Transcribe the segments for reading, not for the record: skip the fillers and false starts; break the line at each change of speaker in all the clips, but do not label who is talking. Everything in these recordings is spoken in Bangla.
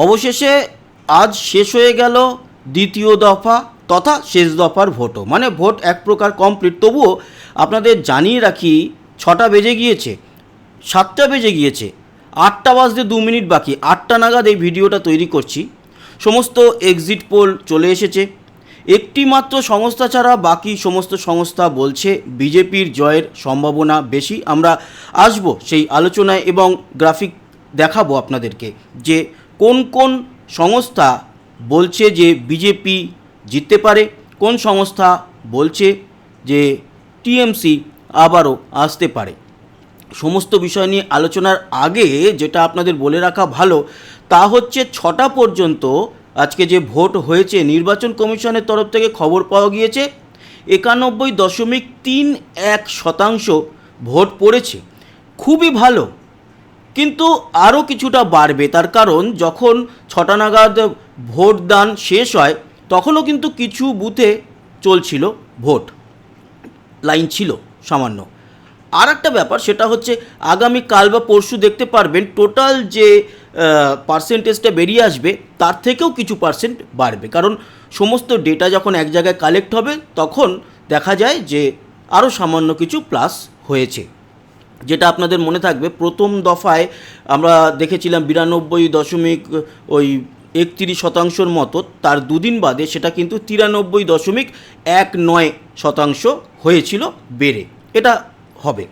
অবশেষে আজ শেষ হয়ে গেল দ্বিতীয় দফা তথা শেষ দফার ভোটও, মানে ভোট এক প্রকার কমপ্লিট। তবুও আপনাদের জানিয়ে রাখি, 6টা বেজে গিয়েছে, 7টা বেজে গিয়েছে, 8টা বাজতে 2 মিনিট বাকি। 8টা নাগাদ এই ভিডিওটা তৈরি করছি। সমস্ত এক্সিট পোল চলে এসেছে। একটি মাত্র সংস্থা ছাড়া বাকি সমস্ত সংস্থা বলছে বিজেপির জয়ের সম্ভাবনা বেশি। আমরা আসব সেই আলোচনায় এবং গ্রাফিক দেখাবো আপনাদেরকে যে কোন কোন সংস্থা বলছে যে বিজেপি জিততে পারে, কোন সংস্থা বলছে যে টিএমসি আবারও আসতে পারে। সমস্ত বিষয় নিয়ে আলোচনার আগে যেটা আপনাদের বলে রাখা ভালো তা হচ্ছে 6টা পর্যন্ত আজকে যে ভোট হয়েছে, নির্বাচন কমিশনের তরফ থেকে খবর পাওয়া গিয়েছে 91.31% ভোট পড়েছে। খুবই ভালো, কিন্তু আরও কিছুটা বাড়বে। তার কারণ যখন 6টা নাগাদ ভোট দান শেষ হয় তখনও কিন্তু কিছু বুথে চলছিল ভোট, লাইন ছিল সামান্য। আর একটা ব্যাপার সেটা হচ্ছে আগামী কাল বা পরশু দেখতে পারবেন টোটাল যে পার্সেন্টেজটা বেরিয়ে আসবে তার থেকেও কিছু পার্সেন্ট বাড়বে, কারণ সমস্ত ডেটা যখন এক জায়গায় কালেক্ট হবে তখন দেখা যায় যে আরও সামান্য কিছু প্লাস হয়েছে। যেটা আপনাদের মনে থাকবে, প্রথম দফায় আমরা দেখেছিলাম 92.31% মতো, তার দুদিন বাদে সেটা কিন্তু 93.19% হয়েছিল বেড়ে। এটা হবে।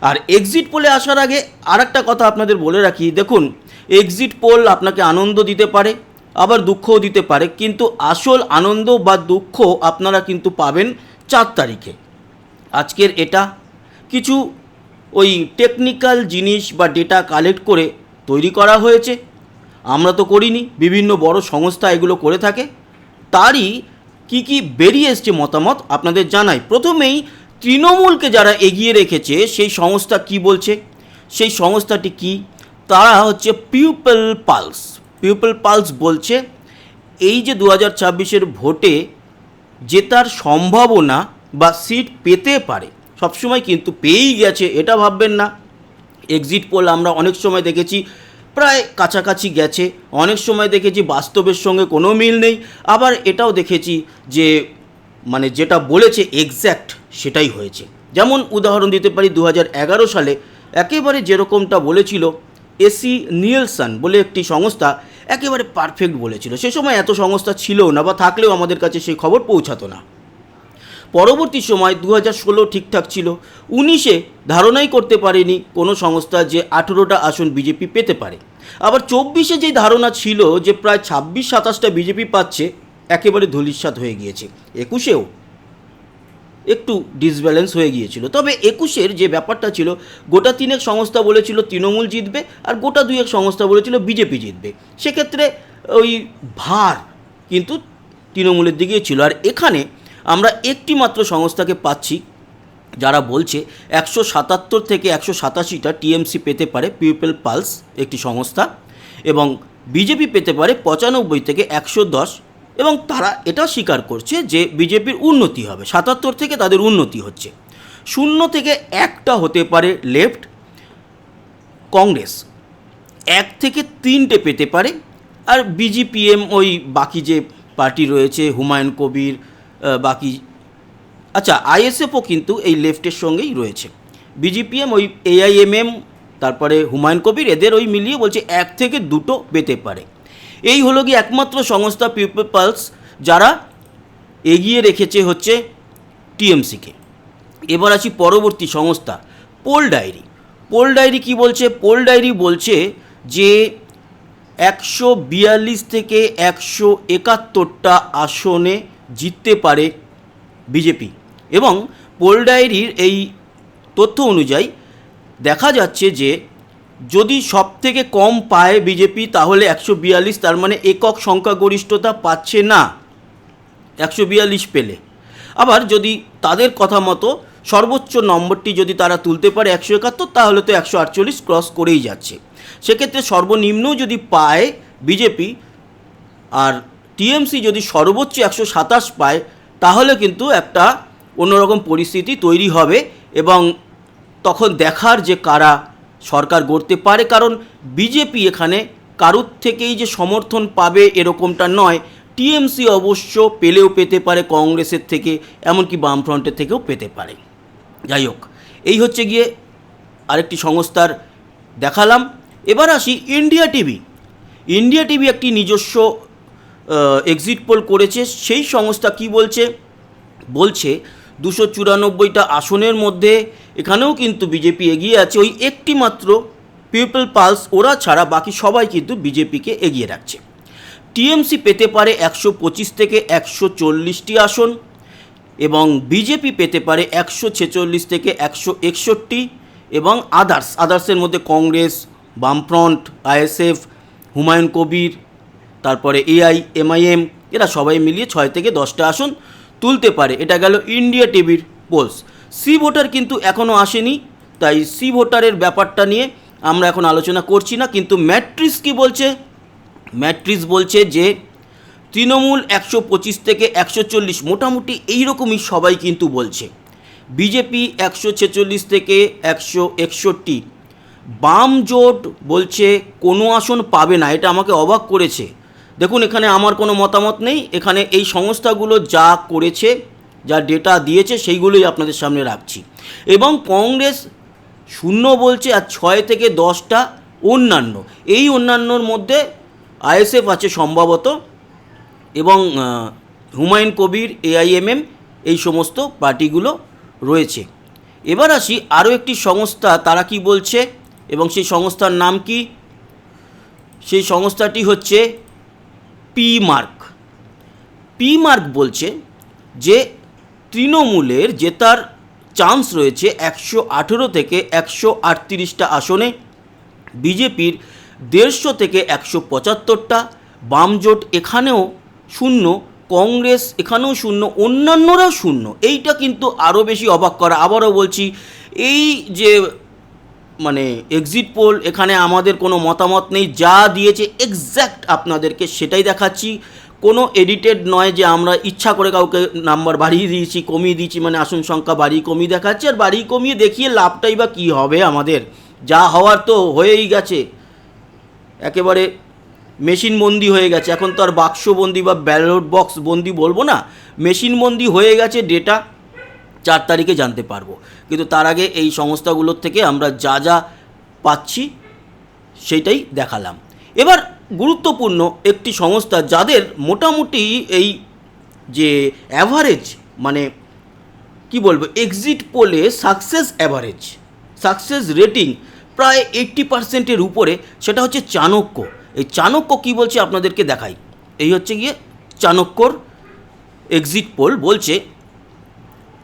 আর এক্সিট পোলে আসার আগে আর একটা কথা আপনাদের বলে রাখি, দেখুন এক্সিট পোল আপনাকে আনন্দ দিতে পারে আবার দুঃখও দিতে পারে, কিন্তু আসল আনন্দ বা দুঃখ আপনারা কিন্তু পাবেন 4 তারিখে। আজকের এটা কিছু ওই টেকনিক্যাল জিনিস বা ডেটা কালেক্ট করে তৈরি করা হয়েছে, আমরা তো করিনি, বিভিন্ন বড় সংস্থা এগুলো করে থাকে। তারই কি বেরিয়ে এসছে মতামত আপনাদের জানাই। প্রথমেই তৃণমূলকে যারা এগিয়ে রেখেছে সেই সংস্থা কি বলছে, সেই সংস্থাটি কি, তারা হচ্ছে পিপল পালস। পিপল পালস বলছে এই যে 2026-এর ভোটে জেতার সম্ভাবনা বা সিট পেতে পারে, সবসময় কিন্তু পেয়েই গেছে এটা ভাববেন না। এক্সিট পোল আমরা অনেক সময় দেখেছি প্রায় কাছাকাছি গেছে, অনেক সময় দেখেছি বাস্তবের সঙ্গে কোনো মিল নেই, আবার এটাও দেখেছি যে মানে যেটা বলেছে এক্স্যাক্ট সেটাই হয়েছে। যেমন উদাহরণ দিতে পারি 2011 সালে একেবারে যেরকমটা বলেছিল এসি নিয়েলসন বলে একটি সংস্থা, একেবারে পারফেক্ট বলেছিল। সে সময় এত সংস্থা ছিল না, বা থাকলেও আমাদের কাছে সেই খবর পৌঁছাতো না। পরবর্তী সময় 2016 ঠিকঠাক ছিল, 19-এ ধারণাই করতে পারেনি কোনো সংস্থা যে 18টা আসন বিজেপি পেতে পারে। আবার 24-এ যে ধারণা ছিল যে প্রায় 26-27টা বিজেপি পাচ্ছে, একেবারে ধূলিসাৎ হয়ে গিয়েছে। 21-এও একটু ডিসব্যালেন্স হয়ে গিয়েছিল। তবে 21-এর যে ব্যাপারটা ছিল, গোটা 3 সংস্থা বলেছিল তৃণমূল জিতবে আর গোটা 2 সংস্থা বলেছিল বিজেপি জিতবে। সেক্ষেত্রে ওই ভার কিন্তু তৃণমূলের দিকেই ছিল। আর এখানে আমরা একটি মাত্র সংস্থাকে পাচ্ছি যারা বলছে 177 থেকে 187টা টিএমসি পেতে পারে, পিপল পালস একটি সংস্থা, এবং বিজেপি পেতে পারে 95 থেকে 110, এবং তারা এটা স্বীকার করছে যে বিজেপির উন্নতি হবে, 77 থেকে তাদের উন্নতি হচ্ছে। 0 থেকে 1টা হতে পারে লেফট, কংগ্রেস 1 থেকে 3টে পেতে পারে, আর বিজিপিএম ওই বাকি যে পার্টি রয়েছে হুমায়ুন কবির, বাকি আচ্ছা আইএসএফও কিন্তু এই লেফটের সঙ্গেই রয়েছে। বিজিপিএম ওই এআইএমএম তারপরে হুমায়ুন কবির এদের ওই মিলিয়ে বলছে 1 থেকে 2টো পেতে পারে। এই হলো কি একমাত্র সংস্থা পিপল পালস যারা এগিয়ে রেখেছে হচ্ছে টিএমসিকে। এবার আসি পরবর্তী সংস্থা পোল ডায়েরি। পোল ডায়েরি কী বলছে? পোল ডায়েরি বলছে যে 142 থেকে 171টা আসনে জিততে পারে বিজেপি, এবং পোল ডায়েরির এই তথ্য অনুযায়ী দেখা যাচ্ছে যে যদি সব থেকে কম পায় বিজেপি তাহলে 142, তার মানে একক সংখ্যাগরিষ্ঠতা পাচ্ছে না 142 পেলে। আবার যদি তাদের কথা মতো সর্বোচ্চ নম্বরটি যদি তারা তুলতে পারে 171, তাহলে তো 148 ক্রস করেই যাচ্ছে। সেক্ষেত্রে সর্বনিম্ন যদি পায় বিজেপি আর টিএমসি যদি সর্বোচ্চ 127 পায়, তাহলে কিন্তু একটা অন্যরকম পরিস্থিতি তৈরি হবে, এবং তখন দেখার যে কারা সরকার গড়তে পারে, কারণ বিজেপি এখানে কারুর থেকেই যে সমর্থন পাবে এরকমটা নয়। টিএমসি অবশ্য পেলেও পেতে পারে কংগ্রেসের থেকে, এমনকি বামফ্রন্টের থেকেও পেতে পারে। যাই হোক, এই হচ্ছে গিয়ে আরেকটি সংস্থার দেখালাম। এবার আসি ইন্ডিয়া টিভি। ইন্ডিয়া টিভি একটি নিজস্ব এক্সিট পোল করেছে। সেই সংস্থা কি বলছে? বলছে 294টা আসনের মধ্যে এখানেও কিন্তু বিজেপি এগিয়ে আছে, ওই একটি মাত্র পিপল পালস ওরা ছাড়া বাকি সবাই কিন্তু বিজেপিকে এগিয়ে রাখছে। টিএমসি পেতে পারে 125 থেকে 140টি আসন এবং বিজেপি পেতে পারে 146 থেকে 161, এবং আদার্সের মধ্যে কংগ্রেস, বামফ্রন্ট, আইএসএফ, হুমায়ুন কবির, তারপরে এআইএমআইএম, এরা সবাই মিলিয়ে 6 থেকে 10টা আসন তুলতে পারে। এটা গেল ইন্ডিয়া টিভির পোলস। সি ভোটার কিন্তু এখনও আসেনি, তাই সি ভোটারের ব্যাপারটা নিয়ে আমরা এখন আলোচনা করছি না। কিন্তু ম্যাট্রিক্স কি বলছে? ম্যাট্রিক্স বলছে যে তৃণমূল 125 থেকে 140, মোটামুটি এইরকমই সবাই কিন্তু বলছে। বিজেপি 146 থেকে 161, বাম জোট বলছে কোনো আসন পাবে না। এটা আমাকে অবাক করেছে। দেখুন, এখানে আমার কোনো মতামত নেই, এখানে এই সংস্থাগুলো যা করেছে, যা ডেটা দিয়েছে সেইগুলোই আপনাদের সামনে রাখছি। এবং কংগ্রেস 0 বলছে, আর 6 থেকে 10টা অন্যান্য। এই অন্যান্যর মধ্যে আইএসএফ আছে সম্ভবত, এবং হুমায়ুন কবির, এআইএমএম, এই সমস্ত পার্টিগুলো রয়েছে। এবার আসি আরও একটি সংস্থা, তারা কি বলছে এবং সেই সংস্থার নাম কি? সেই সংস্থাটি হচ্ছে পি-মার্ক। পি-মার্ক বলছে যে তৃণমূলের জেতার চান্স রয়েছে 118 থেকে 138টা আসনে, বিজেপির 150 থেকে 175টা, বাম জোট এখানেও 0, কংগ্রেস এখানেও 0, অন্যান্যরাও 0। এইটা কিন্তু আরও বেশি অবাক করা। আবারও বলছি, এই যে মানে এক্সিট পোল, এখানে আমাদের কোনো মতামত নেই, যা দিয়েছে এক্স্যাক্ট আপনাদেরকে সেটাই দেখাচ্ছি। কোনো এডিটেড নয় যে আমরা ইচ্ছা করে কাউকে নাম্বার বাড়িয়ে দিয়েছি, কমিয়ে দিয়েছি, মানে আসন সংখ্যা বাড়িয়ে কমিয়ে দেখাচ্ছি। আর বাড়িয়ে কমিয়ে দেখিয়ে লাভটাই বা কী হবে? আমাদের যা হওয়ার তো হয়েই গেছে, একেবারে মেশিন বন্দি হয়ে গেছে। এখন তো আর বাক্সবন্দি বা ব্যালট বক্স বন্দি বলবো না, মেশিন বন্দি হয়ে গেছে। ডেটা 4 তারিখে জানতে পারবো, কিন্তু তার আগে এই সংস্থাগুলোর থেকে আমরা যা যা পাচ্ছি সেইটাই দেখালাম। এবার গুরুত্বপূর্ণ একটি সংস্থা, যাদের মোটামুটি এই যে অ্যাভারেজ, মানে কি বলবো, এক্সিট পোলে সাকসেস অ্যাভারেজ, সাকসেস রেটিং প্রায় 80%-এর উপরে, সেটা হচ্ছে চাণক্য। এই চাণক্য কি বলছে আপনাদেরকে দেখাই। এই হচ্ছে গিয়ে চাণক্যর এক্সিট পোল। বলছে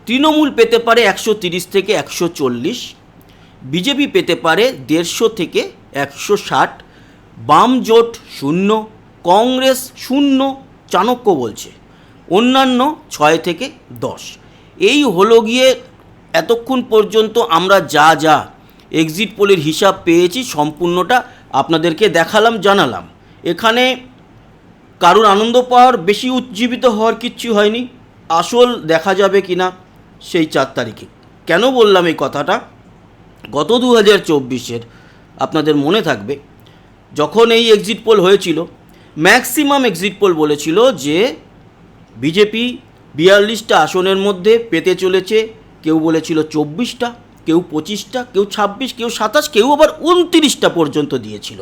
তৃণমূল পেতে পারে 130 থেকে 140, বিজেপি পেতে পারে 150 থেকে 160, বাম জোট 0, কংগ্রেস 0, চাণক্য বলছে, অন্যান্য 6 থেকে 10। এই হলো গিয়ে এতক্ষণ পর্যন্ত আমরা যা যা এক্সিট পোলের হিসাব পেয়েছি সম্পূর্ণটা আপনাদেরকে দেখালাম, জানালাম। এখানে কারুর আনন্দ পাওয়ার, বেশি উজ্জীবিত হওয়ার কিচ্ছু হয়নি। আসল দেখা যাবে কিনা সেই 4 তারিখে। কেন বললাম এই কথাটা? গত 2024-এর আপনাদের মনে থাকবে, যখন এই এক্সিট পোল হয়েছিল, ম্যাক্সিমাম এক্সিট পোল বলেছিল যে বিজেপি 42টা আসনের মধ্যে পেতে চলেছে। কেউ বলেছিল 24টা, কেউ 25টা, কেউ 26, কেউ 27, কেউ আবার 29টা পর্যন্ত দিয়েছিল।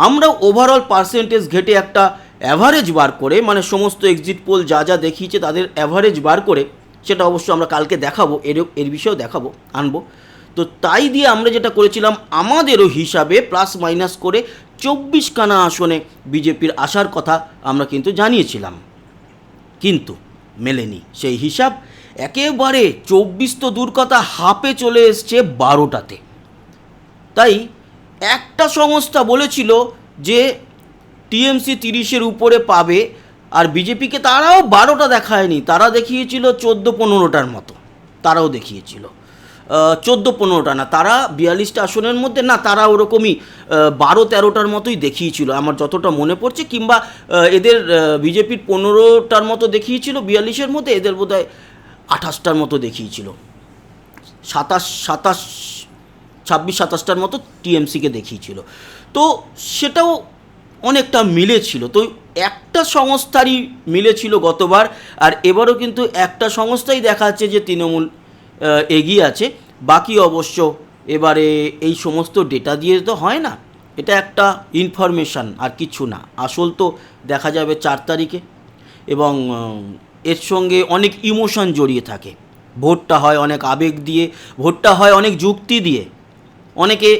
আমরা ওভারঅল পার্সেন্টেজ ঘেটে একটা অ্যাভারেজ বার করে, মানে সমস্ত এক্সিট পোল যা যা দেখিয়েছে তাদের অ্যাভারেজ বার করে, সেটা অবশ্য আমরা কালকে দেখাবো, এর বিষয়েও দেখাবো, আনবো। তো তাই দিয়ে আমরা যেটা করেছিলাম, আমাদেরও হিসাবে প্লাস মাইনাস করে 24খানা আসনে বিজেপির আসার কথা আমরা কিন্তু জানিয়েছিলাম, কিন্তু মেলেনি সেই হিসাব। একেবারে 24 তো দূর কথা, হাফে চলে এসছে 12টাতে। তাই একটা সংস্থা বলেছিল যে টিএমসি 30-এর উপরে পাবে, আর বিজেপিকে তারাও 12টা দেখায়নি, তারা দেখিয়েছিল 14-15টার মতো, তারাও দেখিয়েছিল 14-15টা না, তারা 42টা আসনের মধ্যে না, তারা ওরকমই 12-13টার মতোই দেখিয়েছিল আমার যতটা মনে পড়ছে। কিংবা এদের বিজেপির 15টার মতো দেখিয়েছিল 42-এর মধ্যে, এদের বোধহয় 28টার মতো দেখিয়েছিল, 26-27টার মতো টিএমসিকে দেখিয়েছিল। তো সেটাও অনেকটা মিলেছিল। তো একটা সংস্থারই মিলেছিল গতবার, আর এবারও কিন্তু একটা সংস্থাই দেখাচ্ছে যে তৃণমূল এগিয়ে আছে। বাকি অবশ্য এবারে এই সমস্ত ডেটা দিয়ে তো হয় না, এটা একটা ইনফরমেশান আর কিছু না। আসল তো দেখা যাবে 4 তারিখে, এবং এর সঙ্গে অনেক ইমোশন জড়িয়ে থাকে। ভোটটা হয় অনেক আবেগ দিয়ে, ভোটটা হয় অনেক যুক্তি দিয়ে। অনেকে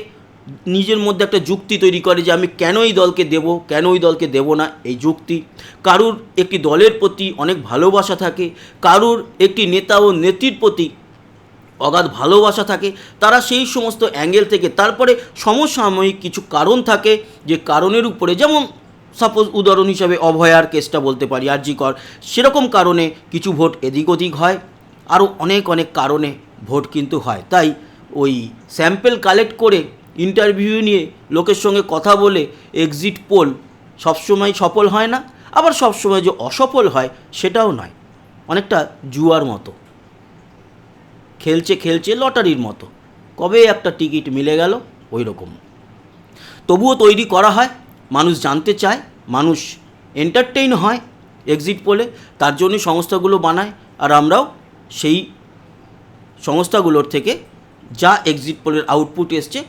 নিজের মধ্যে একটা যুক্তি তৈরি করে যে আমি কেন এই দলকে দেব, কেন ওই দলকে দেব না, এই যুক্তি। কারুর একটি দলের প্রতি অনেক ভালোবাসা থাকে, কারুর একটি নেতা ও নেত্রীর প্রতি অগাধ ভালোবাসা থাকে। তারা সেই সমস্ত অ্যাঙ্গেল থেকে, তারপরে সমসাময়িক কিছু কারণ থাকে, যে কারণের উপরে, যেমন সাপোজ উদাহরণ হিসাবে অভয়ার কেসটা বলতে পারি, আরজি কর, সেরকম কারণে কিছু ভোট এদিক ওদিক হয়, আরও অনেক অনেক কারণে ভোট কিন্তু হয়। তাই ওই স্যাম্পেল কালেক্ট করে, ইন্টারভিউ নিয়ে, লোকের সঙ্গে কথা বলে এক্সিট পোল সবসময় সফল হয় না, আবার সবসময় যে অসফল হয় সেটাও নয়। অনেকটা জুয়ার মতো, খেলছে খেলছে লটারির মতো, কবে একটা টিকিট মিলে গেল ওই রকম। তবুও তৈরি করা হয়, মানুষ জানতে চায়, মানুষ এন্টারটেইন হয় এক্সিট পোলে, তার জন্যই সংস্থাগুলো বানায়। আর আমরাও সেই সংস্থাগুলোর থেকে যা এক্সিট পোলের আউটপুট এসছে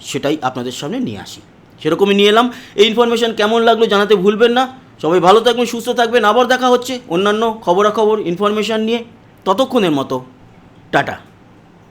সেটাই আপনাদের সামনে নিয়ে আসি, সেরকমই নিয়ে এলাম। এই ইনফরমেশান কেমন লাগলো জানাতে ভুলবেন না। সবাই ভালো থাকবেন, সুস্থ থাকবেন। আবার দেখা হচ্ছে অন্যান্য খবরাখবর ইনফরমেশান নিয়ে। ততক্ষণের মতো টাটা।